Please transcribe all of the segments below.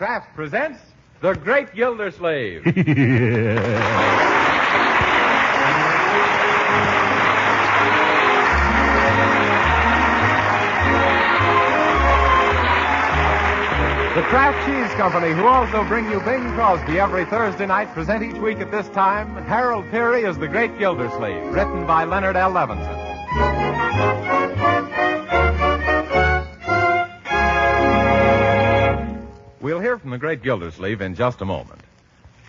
Kraft presents The Great Gildersleeve. The Kraft Cheese Company, who also bring you Bing Crosby every Thursday night, present each week at this time Harold Peary as The Great Gildersleeve, written by Leonard L. Levinson. We'll hear from The Great Gildersleeve in just a moment.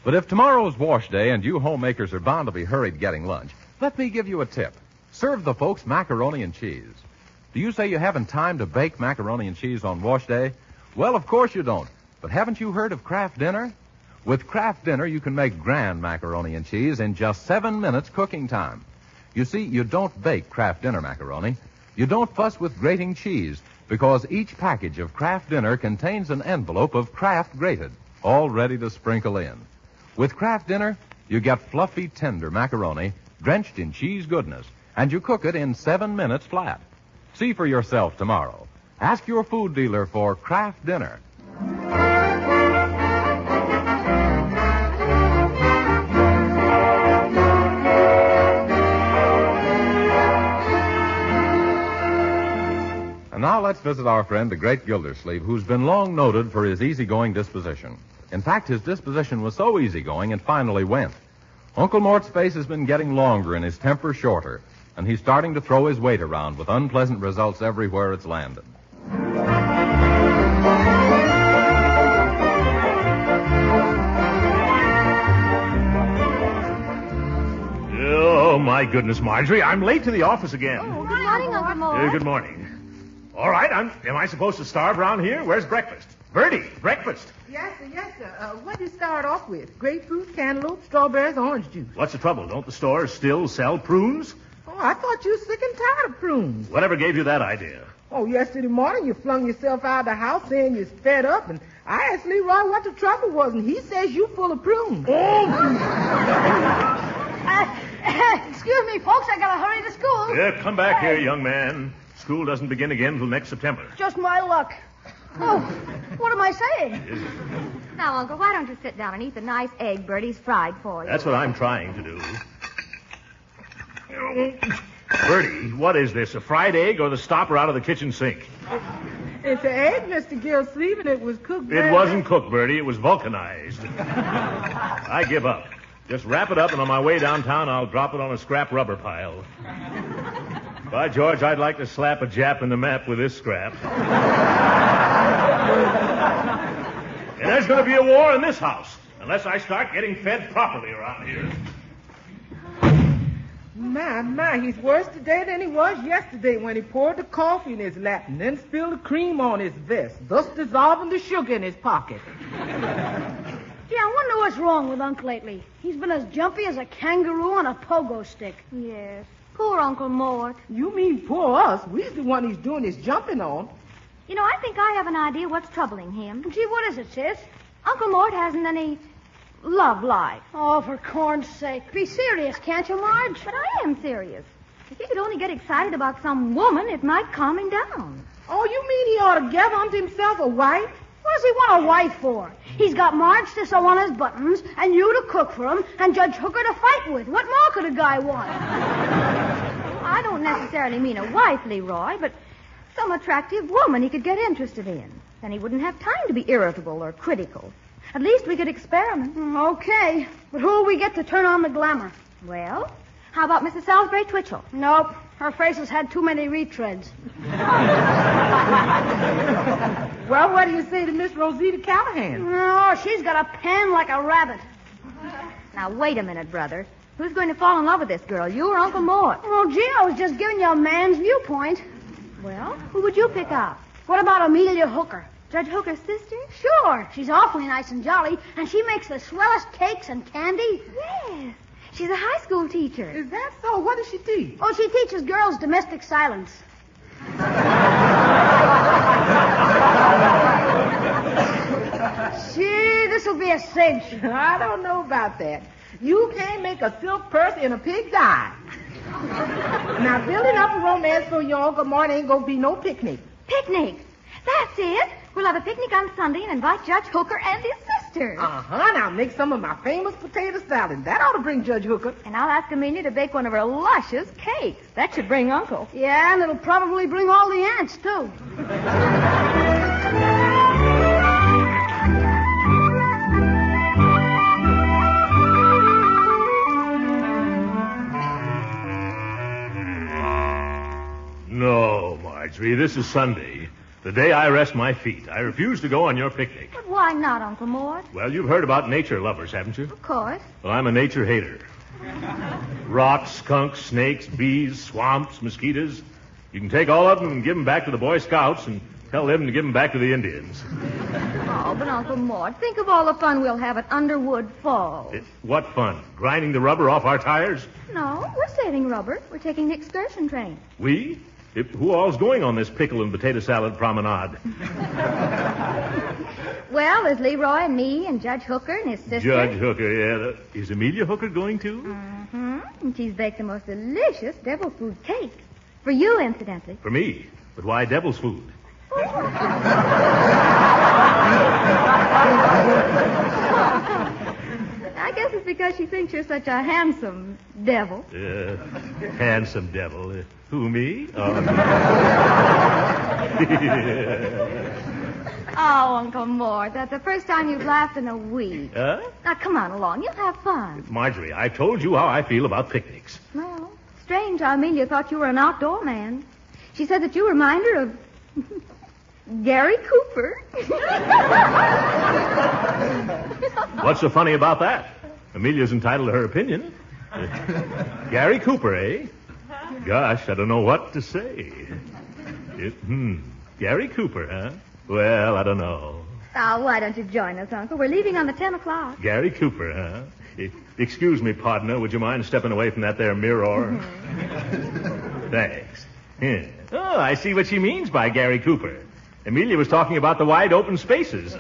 But if tomorrow's wash day and you homemakers are bound to be hurried getting lunch, let me give you a tip. Serve the folks macaroni and cheese. Do you say you haven't time to bake macaroni and cheese on wash day? Well, of course you don't. But haven't you heard of Kraft Dinner? With Kraft Dinner, you can make grand macaroni and cheese in just 7 minutes cooking time. You see, you don't bake Kraft Dinner macaroni. You don't fuss with grating cheese, because each package of Kraft Dinner contains an envelope of Kraft grated, all ready to sprinkle in. With Kraft Dinner, you get fluffy, tender macaroni drenched in cheese goodness, and you cook it in 7 minutes flat. See for yourself tomorrow. Ask your food dealer for Kraft Dinner. And now let's visit our friend, the Great Gildersleeve, who's been long noted for his easygoing disposition. In fact, his disposition was so easygoing it finally went. Uncle Mort's face has been getting longer and his temper shorter, and he's starting to throw his weight around with unpleasant results everywhere it's landed. Oh, my goodness, Marjorie. I'm late to the office again. Oh, good morning, Uncle Mort. Good morning. All right, am I supposed to starve around here? Where's breakfast? Bertie, breakfast. Yes, sir. What do you start off with? Grapefruit, cantaloupe, strawberries, orange juice. What's the trouble? Don't the stores still sell prunes? Oh, I thought you were sick and tired of prunes. Whatever gave you that idea? Oh, yesterday morning you flung yourself out of the house saying you're fed up, and I asked Leroy what the trouble was, and he says you full of prunes. Excuse me, folks, I gotta hurry to school. Yeah, come back here, young man. School doesn't begin again until next September. Just my luck. Oh, what am I saying? Now, Uncle, why don't you sit down and eat the nice egg Bertie's fried for you? That's what I'm trying to do. Bertie, what is this, a fried egg or the stopper out of the kitchen sink? It's an egg, Mr. Gildersleeve, and it was cooked. It wasn't cooked, Bertie. It was vulcanized. I give up. Just wrap it up, and on my way downtown, I'll drop it on a scrap rubber pile. By George, I'd like to slap a Jap in the map with this scrap. And there's going to be a war in this house, unless I start getting fed properly around here. My, he's worse today than he was yesterday when he poured the coffee in his lap and then spilled the cream on his vest, thus dissolving the sugar in his pocket. Gee, I wonder what's wrong with Unc lately. He's been as jumpy as a kangaroo on a pogo stick. Yes. Poor Uncle Mort. You mean poor us? We're the one he's doing his jumping on. You know, I think I have an idea what's troubling him. Gee, what is it, sis? Uncle Mort hasn't any love life. Oh, for corn's sake. Be serious, can't you, Marge? But I am serious. If he could only get excited about some woman, it might calm him down. Oh, you mean he ought to get unto himself a wife? What does he want a wife for? He's got Marge to sew on his buttons, and you to cook for him, and Judge Hooker to fight with. What more could a guy want? I don't necessarily mean a wife, Leroy, but some attractive woman he could get interested in. Then he wouldn't have time to be irritable or critical. At least we could experiment. Okay, but who'll we get to turn on the glamour? Well, how about Mrs. Salisbury Twitchell? Nope, her face has had too many retreads. Well, what do you say to Miss Rosita Callahan? Oh, she's got a pen like a rabbit. Now, wait a minute, brother. Who's going to fall in love with this girl, you or Uncle Mort? Oh, gee, I was just giving you a man's viewpoint. Well, who would you pick up? What about Amelia Hooker? Judge Hooker's sister? Sure. She's awfully nice and jolly, and she makes the swellest cakes and candy. Yes. She's a high school teacher. Is that so? What does she teach? Oh, she teaches girls domestic silence. Gee, this'll be a cinch. I don't know about that. You can't make a silk purse in a pig's eye. Now, building up a romance for your Uncle Mort ain't gonna be no picnic. Picnic? That's it. We'll have a picnic on Sunday and invite Judge Hooker and his sister. Uh-huh. Now make some of my famous potato salad. That ought to bring Judge Hooker. And I'll ask Amelia to bake one of her luscious cakes. That should bring Uncle. Yeah, and it'll probably bring all the aunts, too. No, Marjorie, this is Sunday. The day I rest my feet. I refuse to go on your picnic. But why not, Uncle Mort? Well, you've heard about nature lovers, haven't you? Of course. Well, I'm a nature hater. Rocks, skunks, snakes, bees, swamps, mosquitoes. You can take all of them and give them back to the Boy Scouts and tell them to give them back to the Indians. Oh, but Uncle Mort, think of all the fun we'll have at Underwood Falls. What fun? Grinding the rubber off our tires? No, we're saving rubber. We're taking the excursion train. We? Who all's going on this pickle and potato salad promenade? Well, there's Leroy and me and Judge Hooker and his sister. Judge Hooker, yeah. Is Amelia Hooker going too? Mm-hmm. And she's baked the most delicious devil food cake. For you, incidentally. For me? But why devil's food? I guess it's because she thinks you're such a handsome devil. Handsome devil. Who, me? Oh, Uncle Mort, that's the first time you've laughed in a week. Huh? Now, come on along. You'll have fun. Marjorie, I've told you how I feel about picnics. Well, strange how Amelia thought you were an outdoor man. She said that you remind her of Gary Cooper. What's so funny about that? Amelia's entitled to her opinion. Gary Cooper, eh? Gosh, I don't know what to say. Gary Cooper, huh? Well, I don't know. Oh, why don't you join us, Uncle? We're leaving on the 10 o'clock. Gary Cooper, huh? Excuse me, partner. Would you mind stepping away from that there mirror? Thanks. Yeah. Oh, I see what she means by Gary Cooper. Amelia was talking about the wide open spaces.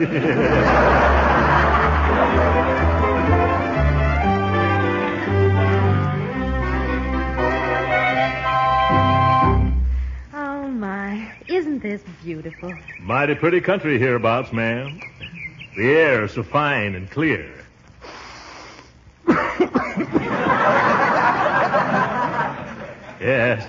Oh, my. Isn't this beautiful? Mighty pretty country hereabouts, ma'am. The air is so fine and clear. Yes.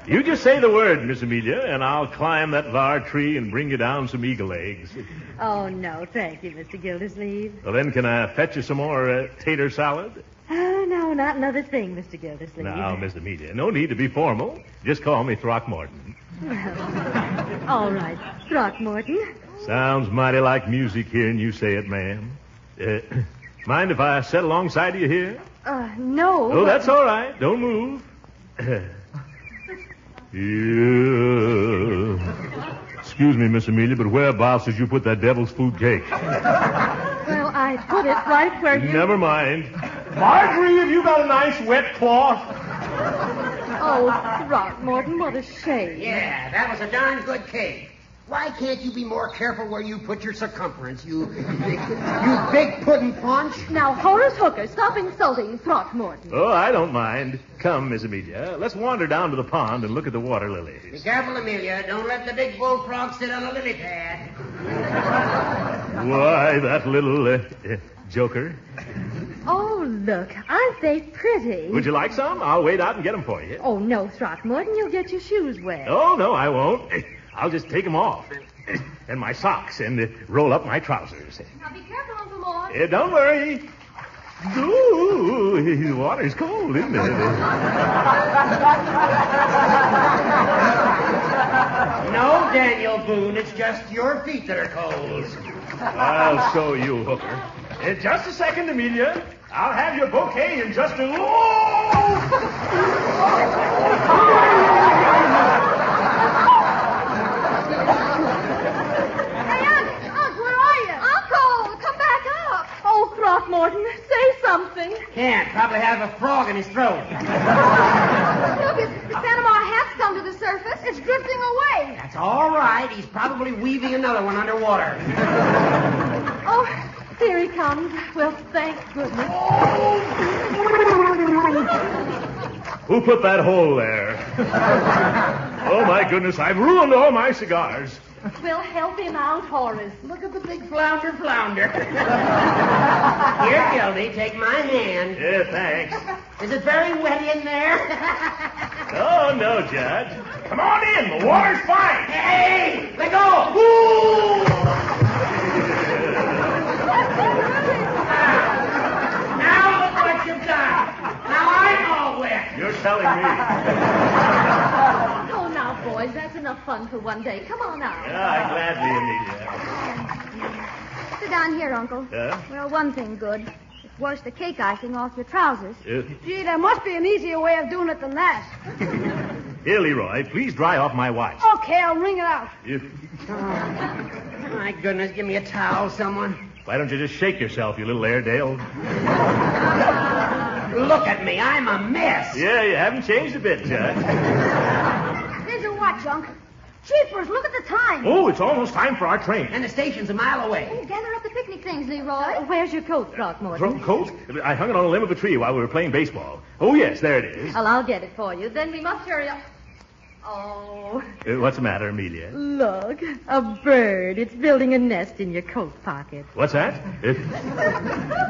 You just say the word, Miss Amelia, and I'll climb that var tree and bring you down some eagle eggs. Oh, no, thank you, Mr. Gildersleeve. Well, then, can I fetch you some more tater salad? Oh, no, not another thing, Mr. Gildersleeve. Now, Miss Amelia, no need to be formal. Just call me Throckmorton. All right, Throckmorton. Sounds mighty like music hearing you say it, ma'am. Mind if I sit alongside of you here? No. Oh, that's all right. Don't move. Excuse me, Miss Amelia, but whereabouts did you put that devil's food cake? Well, I put it right where you... Never mind. Marjorie, have you got a nice wet cloth? Oh, Throckmorton, what a shame. Yeah, that was a darn good cake. Why can't you be more careful where you put your circumference, you big pudding punch? Now, Horace Hooker, stop insulting Throckmorton. Oh, I don't mind. Come, Miss Amelia. Let's wander down to the pond and look at the water Be lilies. careful, Amelia. Don't let the big bullfrog sit on a lily pad. Why, that little joker. Oh, look, aren't they pretty? Would you like some? I'll wait out and get them for you. Oh, no, Throckmorton, you'll get your shoes wet. Oh, no, I won't. I'll just take them off. And my socks and roll up my trousers. Now, be careful, Uncle Mort. Don't worry. Ooh, the water's cold, isn't it? No, Daniel Boone, it's just your feet that are cold. I'll show you, Hooker. In just a second, Amelia. I'll have your bouquet in just a... Throckmorton, say something. Can't. Probably has a frog in his throat. Look, the Panama hat's come to the surface. It's drifting away. That's all right. He's probably weaving another one underwater. Oh, here he comes. Well, thank goodness. Who put that hole there? Oh, my goodness, I've ruined all my cigars. We'll help him out, Horace. Look at the big flounder. Here, Gildy, take my hand. Yeah, thanks. Is it very wet in there? Oh, no, Judge. Come on in. The water's fine. Hey, let go. Ooh. Now look what you've done. Now I'm all wet. You're telling me. Oh, now, boys, that's enough fun for one day. Come on out. Yeah, gladly, Amelia. Sit down here, Uncle. Yeah? Well, one thing good. It's worse the cake icing off your trousers. Gee, there must be an easier way of doing it than that. Here, Leroy, please dry off my watch. Okay, I'll wring it out. My goodness, give me a towel, someone. Why don't you just shake yourself, you little Airedale? Look at me, I'm a mess. Yeah, you haven't changed a bit, Judge. Here's your watch, Unc. Jeepers, look at the time. Oh, it's almost time for our train. And the station's a mile away. Oh, gather up the picnic things, Leroy. Where's your coat, Throckmorton? Coat? I hung it on a limb of a tree while we were playing baseball. Oh, yes, there it is. Well, I'll get it for you. Then we must hurry up. Oh, What's the matter, Amelia? look. A bird. It's building a nest in your coat pocket. What's that?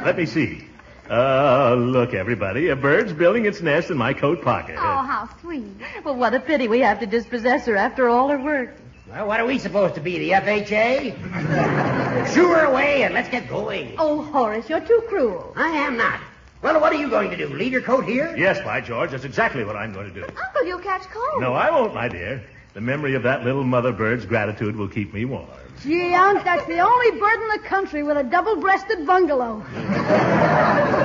Let me see. Look, everybody. A bird's building its nest in my coat pocket. Oh, how sweet. Well, what a pity we have to dispossess her after all her work. Well, what are we supposed to be, the FHA? Shoo her away and let's get going. Oh, Horace, you're too cruel. I am not. Well, what are you going to do? Leave your coat here? Yes, by George, that's exactly what I'm going to do. Uncle, you'll catch cold. No, I won't, my dear. The memory of that little mother bird's gratitude will keep me warm. Gee, Unc, that's the only bird in the country with a double-breasted bungalow.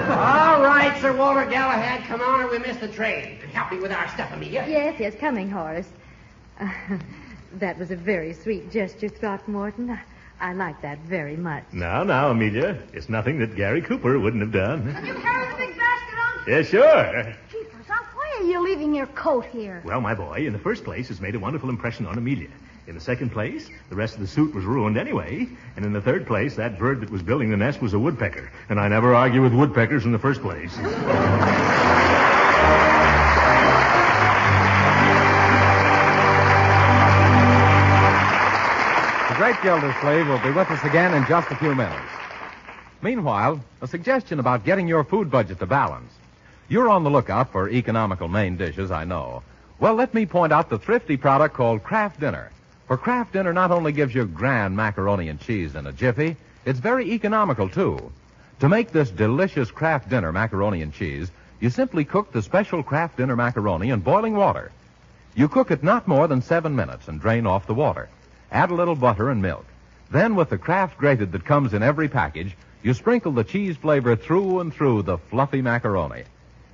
All right, Sir Walter Galahad, come on or we miss the train. And help me with our stuff, Amelia. Yes, coming, Horace. That was a very sweet gesture, Throckmorton. I like that very much. Now, Amelia. It's nothing that Gary Cooper wouldn't have done. Can you carry the big basket, Unc? Yeah, sure. Jeepers, Unc, why are you leaving your coat here? Well, my boy, in the first place, it's made a wonderful impression on Amelia. In the second place, the rest of the suit was ruined anyway. And in the third place, that bird that was building the nest was a woodpecker. And I never argue with woodpeckers in the first place. The great Gildersleeve will be with us again in just a few minutes. Meanwhile, a suggestion about getting your food budget to balance. You're on the lookout for economical main dishes, I know. Well, let me point out the thrifty product called Kraft Dinner. For Kraft Dinner not only gives you grand macaroni and cheese in a jiffy, it's very economical, too. To make this delicious Kraft Dinner macaroni and cheese, you simply cook the special Kraft Dinner macaroni in boiling water. You cook it not more than 7 minutes and drain off the water. Add a little butter and milk. Then, with the Kraft grated that comes in every package, you sprinkle the cheese flavor through and through the fluffy macaroni.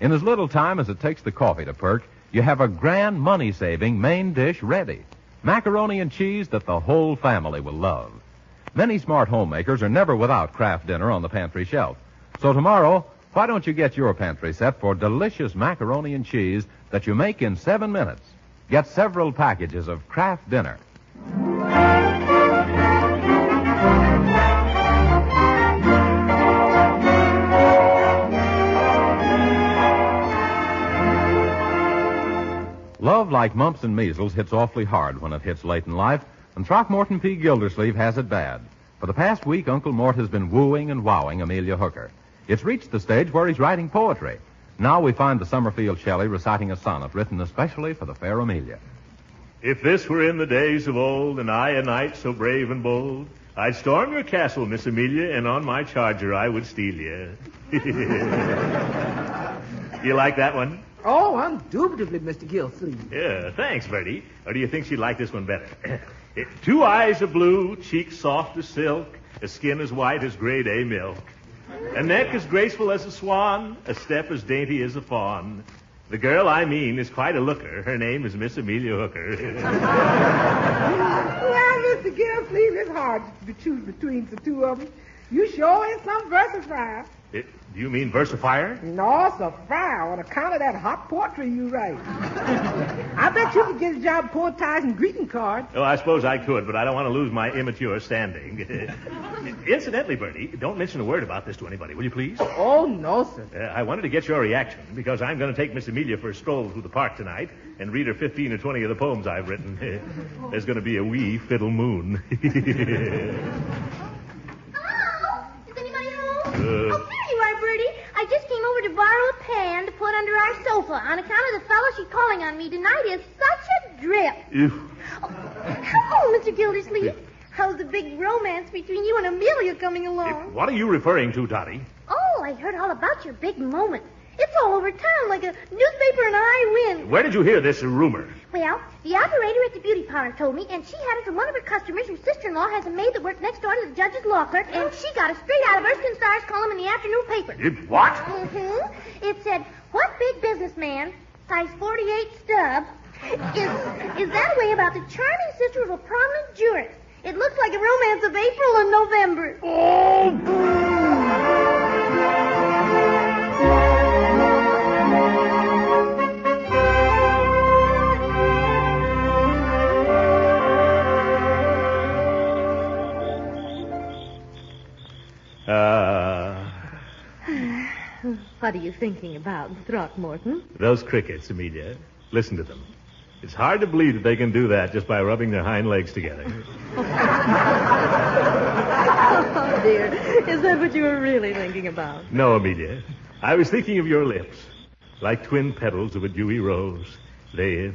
In as little time as it takes the coffee to perk, you have a grand money-saving main dish ready. Macaroni and cheese that the whole family will love. Many smart homemakers are never without Kraft Dinner on the pantry shelf. So tomorrow, why don't you get your pantry set for delicious macaroni and cheese that you make in 7 minutes? Get several packages of Kraft Dinner. Love, like mumps and measles, hits awfully hard when it hits late in life, and Throckmorton P. Gildersleeve has it bad. For the past week, Uncle Mort has been wooing and wowing Amelia Hooker. It's reached the stage where he's writing poetry. Now we find the Summerfield Shelley reciting a sonnet written especially for the fair Amelia. If this were in the days of old, and I a knight so brave and bold, I'd storm your castle, Miss Amelia, and on my charger I would steal you. You like that one? Oh, indubitably, Mr. Gildersleeve. Yeah, thanks, Bertie. Or do you think she'd like this one better? 2 eyes of blue, cheeks soft as silk, a skin as white as grade A milk, a neck as graceful as a swan, a step as dainty as a fawn. The girl I mean is quite a looker. Her name is Miss Amelia Hooker. Well, Mr. Gildersleeve, it's hard to choose between the two of them. You sure is some versifier. Do you mean versifier? No, it's a fire on account of that hot poetry you write. I bet you could get a job poetizing greeting cards. Oh, I suppose I could, but I don't want to lose my immature standing. Incidentally, Bertie, don't mention a word about this to anybody, will you please? Oh, no, sir. I wanted to get your reaction because I'm going to take Miss Amelia for a stroll through the park tonight and read her 15 or 20 of the poems I've written. There's going to be a wee fiddle moon. Oh, there you are, Bertie. I just came over to borrow a pan to put under our sofa on account of the fellow she's calling on me tonight is such a drip. Oh, hello, Mr. Gildersleeve. How's the big romance between you and Amelia coming along? What are you referring to, Dottie? Oh, I heard all about your big moment. It's all over town like a newspaper and I win. Where did you hear this rumor? Well, the operator at the beauty parlor told me, and she had it from one of her customers whose sister-in-law has a maid that works next door to the judge's law clerk, and she got it straight out of Erskine Starr's column in the afternoon paper. What? Mm-hmm. It said, what big businessman, size 48 stub, is that way about the charming sister of a prominent jurist? It looks like a romance of April and November. What are you thinking about, Throckmorton? Those crickets, Amelia. Listen to them. It's hard to believe that they can do that just by rubbing their hind legs together. Oh, dear. Is that what you were really thinking about? No, Amelia. I was thinking of your lips, like twin petals of a dewy rose. They...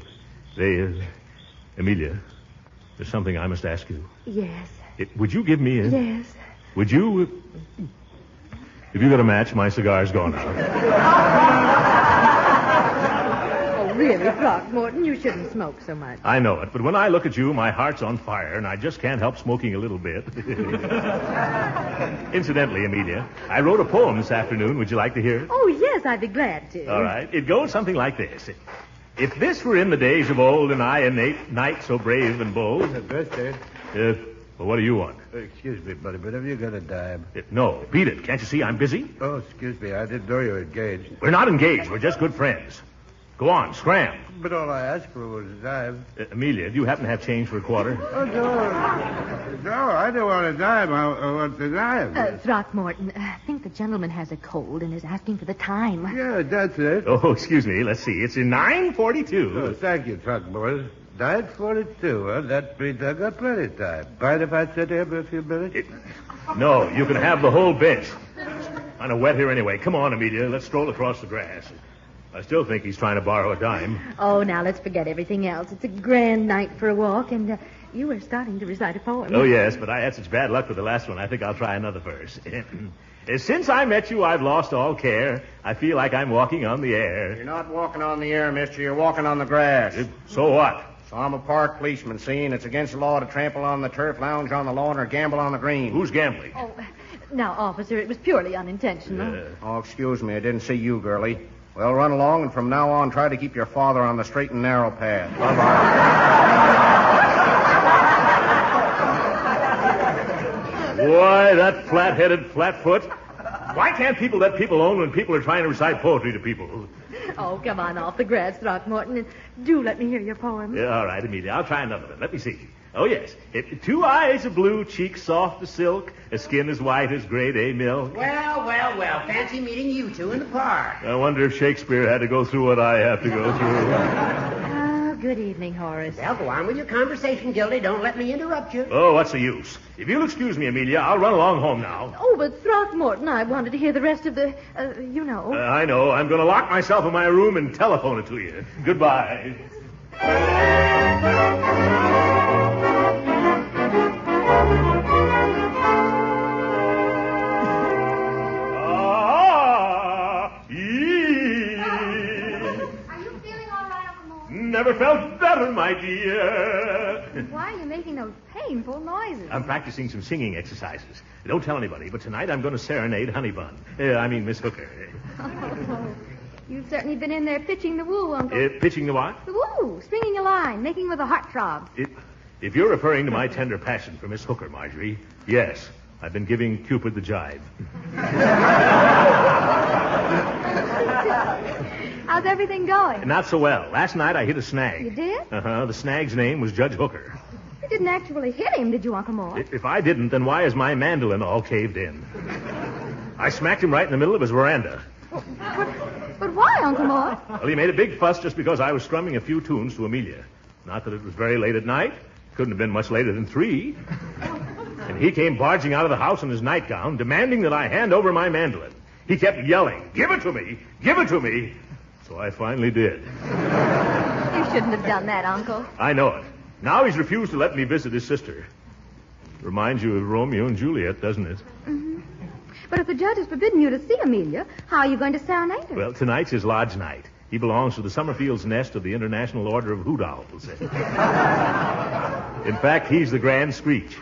Amelia, there's something I must ask you. Yes. Would you give me a... Yes. Would you... If you got a match, my cigar's gone out. Oh, really, Throckmorton, you shouldn't smoke so much. I know it, but when I look at you, my heart's on fire, and I just can't help smoking a little bit. Incidentally, Amelia, I wrote a poem this afternoon. Would you like to hear it? Oh, yes, I'd be glad to. All right. It goes something like this. If this were in the days of old, and I a knight so brave and bold... Birthday. Well, what do you want? Excuse me, buddy, but have you got a dime? No, beat it. Can't you see I'm busy? Oh, excuse me. I didn't know you were engaged. We're not engaged. We're just good friends. Go on, scram. But all I asked for was a dime. Amelia, do you happen to have change for a quarter? Oh, no. No, I don't want a dime. I want the dime. Throckmorton, I think the gentleman has a cold and is asking for the time. Yeah, that's it. Oh, excuse me. Let's see. It's in 9:42. Oh, thank you, Throckmorton. 9:42, huh? That means I've got plenty of time. Mind if I sit here for a few minutes? No, you can have the whole bench. Kind of wet here anyway. Come on, Amelia. Let's stroll across the grass. I still think he's trying to borrow a dime. Oh, now let's forget everything else. It's a grand night for a walk, and you were starting to recite a poem. Oh, yes, but I had such bad luck with the last one. I think I'll try another verse. Since I met you, I've lost all care. I feel like I'm walking on the air. You're not walking on the air, mister. You're walking on the grass. So what? So I'm a park policeman, see, and it's against the law to trample on the turf, lounge on the lawn, or gamble on the green. Who's gambling? Oh, now, officer, it was purely unintentional. Oh, excuse me. I didn't see you, girlie. Well, run along, and from now on, try to keep your father on the straight and narrow path. Bye-bye. Boy, that flat-headed flatfoot. Why can't people let people alone when people are trying to recite poetry to people? Oh, come on off the grass, Throckmorton, and do let me hear your poem. Yeah, all right, Amelia. I'll try another one. Let me see. Oh, yes. 2 eyes of blue, cheeks soft as silk, a skin as white as grade A milk. Well. Fancy meeting you two in the park. I wonder if Shakespeare had to go through what I have to go through. Oh, good evening, Horace. Well, go on with your conversation, Gildy. Don't let me interrupt you. Oh, what's the use? If you'll excuse me, Amelia, I'll run along home now. Oh, but Throckmorton, I wanted to hear the rest of the, you know. I know. I'm going to lock myself in my room and telephone it to you. Goodbye. Never felt better, my dear. Why are you making those painful noises? I'm practicing some singing exercises. Don't tell anybody, but tonight I'm going to serenade Honeybun. Miss Hooker. Oh, you've certainly been in there pitching the woo, Uncle. Pitching the what? The woo, stringing a line, making with a heart throb. If you're referring to my tender passion for Miss Hooker, Marjorie, yes, I've been giving Cupid the jive. How's everything going? Not so well. Last night I hit a snag. You did? Uh-huh. The snag's name was Judge Hooker. You didn't actually hit him, did you, Uncle Mort? If I didn't, then why is my mandolin all caved in? I smacked him right in the middle of his veranda. But why, Uncle Mort? Well, he made a big fuss just because I was strumming a few tunes to Amelia. Not that it was very late at night. Couldn't have been much later than 3. And he came barging out of the house in his nightgown, demanding that I hand over my mandolin. He kept yelling, "Give it to me! Give it to me!" So I finally did. You shouldn't have done that, Uncle. I know it. Now he's refused to let me visit his sister. Reminds you of Romeo and Juliet, doesn't it? Mm-hmm. But if the judge has forbidden you to see Amelia, how are you going to serenade her? Well, tonight's his lodge night. He belongs to the Summerfield's Nest of the International Order of Hoot Owls. In fact, he's the Grand Screech.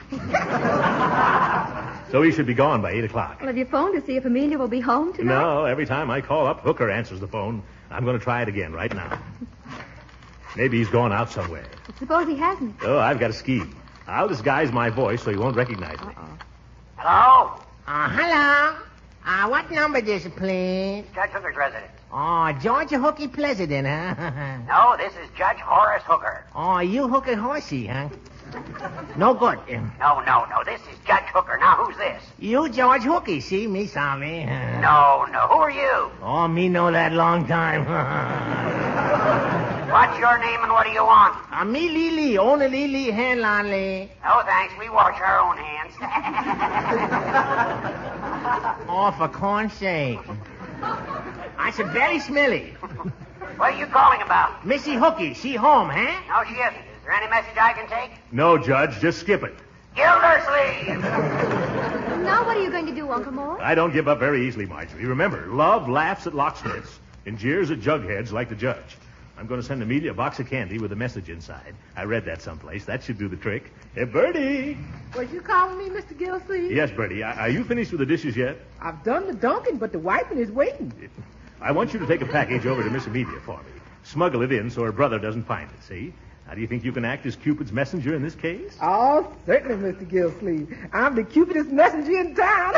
So he should be gone by 8 o'clock. Well, have you phoned to see if Amelia will be home tonight? No, every time I call up, Hooker answers the phone. I'm going to try it again right now. Maybe he's gone out somewhere. But suppose he hasn't. Oh, I've got a scheme. I'll disguise my voice so he won't recognize me. Hello? Hello. What number this, please? Judge Hooker's residence. Oh, Georgia Hooky President, huh? No, this is Judge Horace Hooker. Oh, you Hooker Horsey, huh? No good. No. This is Judge Hooker. Now, who's this? You George Hooky, see me, Sammy. No. Who are you? Oh, me know that long time. What's your name and what do you want? Me Lily, only Lily Hanlonly. No, thanks. We wash our own hands. Oh, for corn's sake. I said very smelly. What are you calling about? Missy Hooky, she home, huh? No, she isn't. Is there any message I can take? No, Judge, just skip it. Gildersleeve! Now what are you going to do, Uncle Mort? I don't give up very easily, Marjorie. Remember, love laughs at locksmiths and jeers at jugheads like the judge. I'm going to send Amelia a box of candy with a message inside. I read that someplace. That should do the trick. Hey, Bertie! Was you calling me, Mr. Gildersleeve? Yes, Bertie. Are you finished with the dishes yet? I've done the dunking, but the wiping is waiting. I want you to take a package over to Miss Amelia for me. Smuggle it in so her brother doesn't find it, see? Now, do you think you can act as Cupid's messenger in this case? Oh, certainly, Mr. Gildersleeve. I'm the cupidest messenger in town.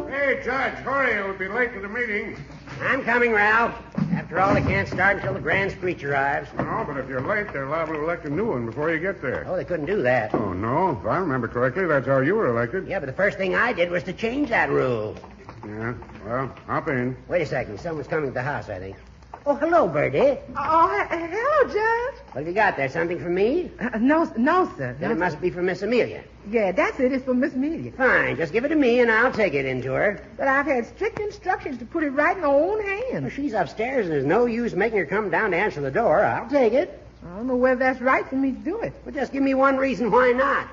Hey, Judge, hurry. It'll be late to the meeting. I'm coming, Ralph. After all, it can't start until the Grand Screech arrives. No, but if you're late, they're liable to elect a new one before you get there. Oh, they couldn't do that. Oh, no. If I remember correctly, that's how you were elected. Yeah, but the first thing I did was to change that rule. Yeah, well, hop in. Wait a second. Someone's coming to the house, I think. Oh, hello, Bertie. Oh, hello, Judge. What have you got there? Something for me? No, sir. Then it must be for Miss Amelia. Yeah, that's it. It's for Miss Amelia. Fine. Just give it to me, and I'll take it into her. But I've had strict instructions to put it right in her own hands. Well, she's upstairs, and there's no use making her come down to answer the door. I'll take it. I don't know whether that's right for me to do it. Well, just give me one reason why not.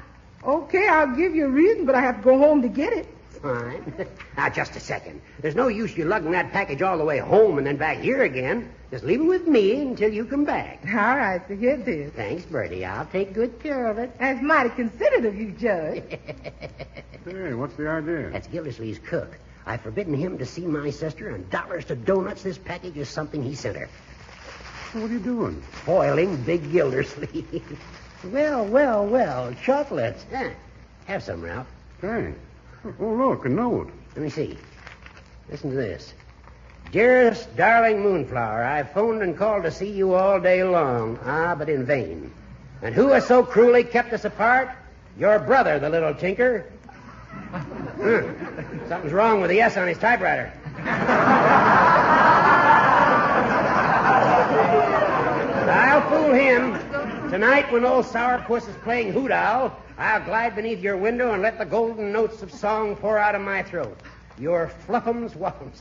Okay, I'll give you a reason, but I have to go home to get it. Fine. Now, just a second. There's no use you lugging that package all the way home and then back here again. Just leave it with me until you come back. All right, so here it is. Thanks, Bertie. I'll take good care of it. That's mighty considerate of you, Judge. Hey, what's the idea? That's Gildersleeve's cook. I've forbidden him to see my sister, and dollars to donuts, this package is something he sent her. What are you doing? Foiling Big Gildersleeve. Well. Chocolates. Have some, Ralph. Thanks. Oh, look, a note. Let me see. Listen to this. Dearest darling Moonflower, I've phoned and called to see you all day long. But in vain. And who has so cruelly kept us apart? Your brother, the little tinker. Something's wrong with the S on his typewriter. I'll fool him. Tonight, when old Sourpuss is playing Hoot Owl, I'll glide beneath your window and let the golden notes of song pour out of my throat. Your fluffums wuffums.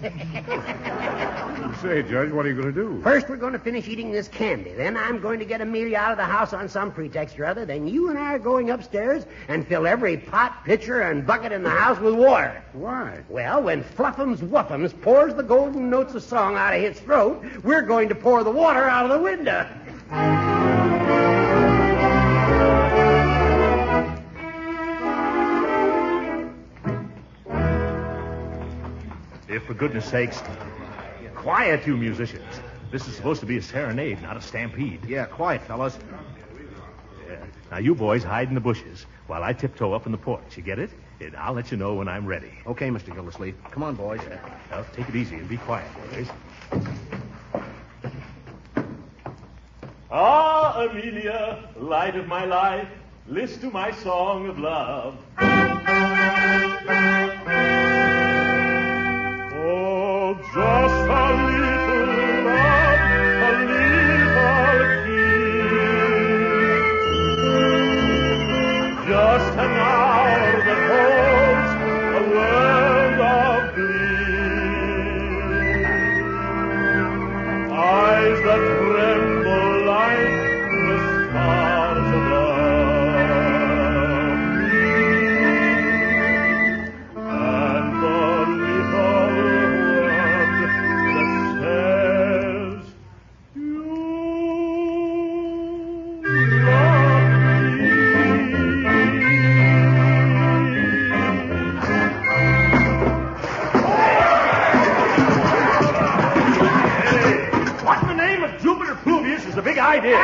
Say, Judge, what are you going to do? First, we're going to finish eating this candy. Then I'm going to get Amelia out of the house on some pretext or other. Then you and I are going upstairs and fill every pot, pitcher, and bucket in the house with water. Why? Well, when Fluffums Wuffums pours the golden notes of song out of his throat, we're going to pour the water out of the window. If for goodness sakes, quiet, you musicians. This is supposed to be a serenade, not a stampede. Yeah, quiet, fellas. Yeah. Now, you boys hide in the bushes while I tiptoe up in the porch. You get it? And I'll let you know when I'm ready. Okay, Mr. Gildersleeve. Come on, boys. Now, take it easy and be quiet, boys. Ah, Amelia, light of my life, list to my song of love. Oh, just a little love, a little kiss. Just an hour that holds a world of bliss. Eyes that tremble like the stars above me. And the little word that says, you love me. What in the name of Jupiter Pluvius is the big idea?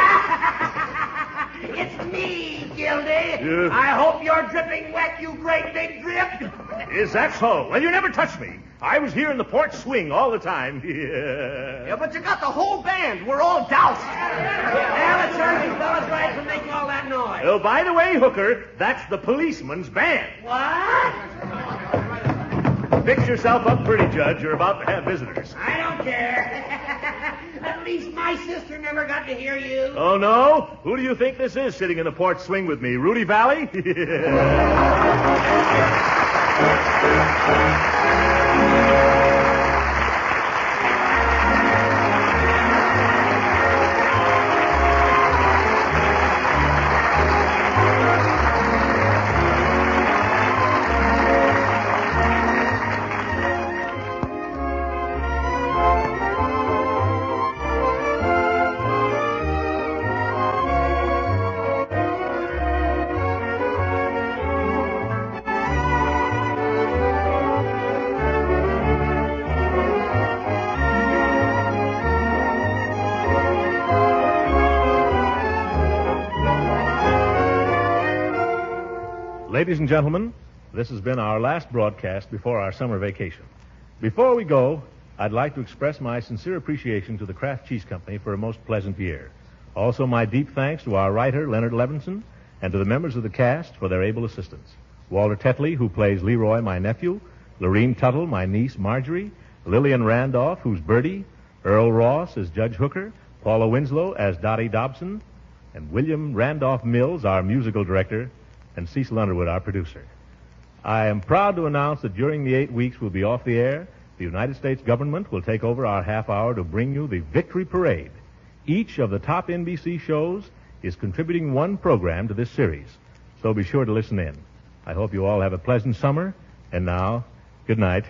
It's me, Gildy. I hope you're dripping wet, you great big drip. Is that so? Well, you never touched me. I was here in the porch swing all the time. Yeah, but you got the whole band. We're all doused. Well, let's turn these fellas right for making all that noise. Oh, by the way, Hooker, that's the policeman's band. What? Fix yourself up pretty, Judge. You're about to have visitors. I don't care. At least my sister never got to hear you. Oh, no? Who do you think this is sitting in the porch swing with me? Rudy Valley? Ladies and gentlemen, this has been our last broadcast before our summer vacation. Before we go, I'd like to express my sincere appreciation to the Kraft Cheese Company for a most pleasant year. Also, my deep thanks to our writer, Leonard Levinson, and to the members of the cast for their able assistance. Walter Tetley, who plays Leroy, my nephew, Lorene Tuttle, my niece, Marjorie, Lillian Randolph, who's Bertie, Earl Ross as Judge Hooker, Paula Winslow as Dottie Dobson, and William Randolph Mills, our musical director, and Cecil Underwood, our producer. I am proud to announce that during the 8 weeks we'll be off the air, the United States government will take over our half hour to bring you the Victory Parade. Each of the top NBC shows is contributing one program to this series, so be sure to listen in. I hope you all have a pleasant summer, and now, good night.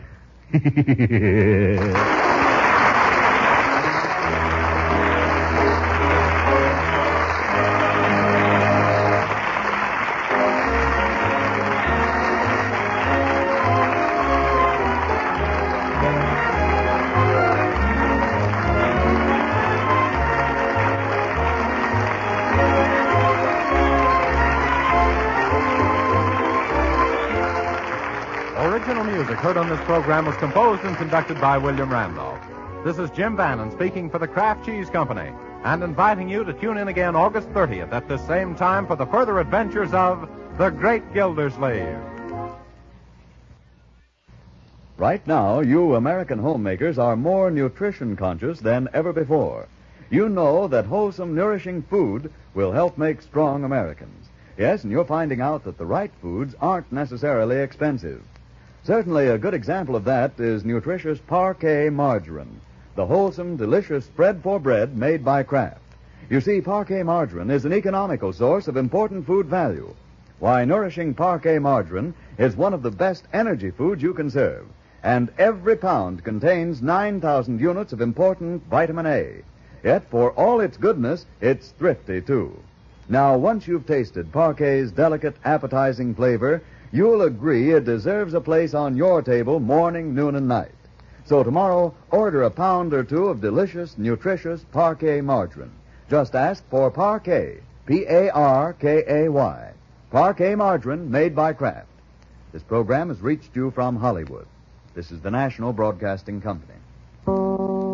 Original music heard on this program was composed and conducted by William Randolph. This is Jim Bannon speaking for the Kraft Cheese Company and inviting you to tune in again August 30th at this same time for the further adventures of the Great Gildersleeve. Right now, you American homemakers are more nutrition conscious than ever before. You know that wholesome, nourishing food will help make strong Americans. Yes, and you're finding out that the right foods aren't necessarily expensive. Certainly a good example of that is nutritious Parquet margarine, the wholesome, delicious spread for bread made by Kraft. You see, Parquet margarine is an economical source of important food value. Why, nourishing Parquet margarine is one of the best energy foods you can serve. And every pound contains 9,000 units of important vitamin A. Yet, for all its goodness, it's thrifty, too. Now, once you've tasted Parquet's delicate, appetizing flavor, you'll agree it deserves a place on your table morning, noon, and night. So tomorrow, order a pound or two of delicious, nutritious Parquet margarine. Just ask for Parquet, Parkay. Parquet margarine made by Kraft. This program has reached you from Hollywood. This is the National Broadcasting Company.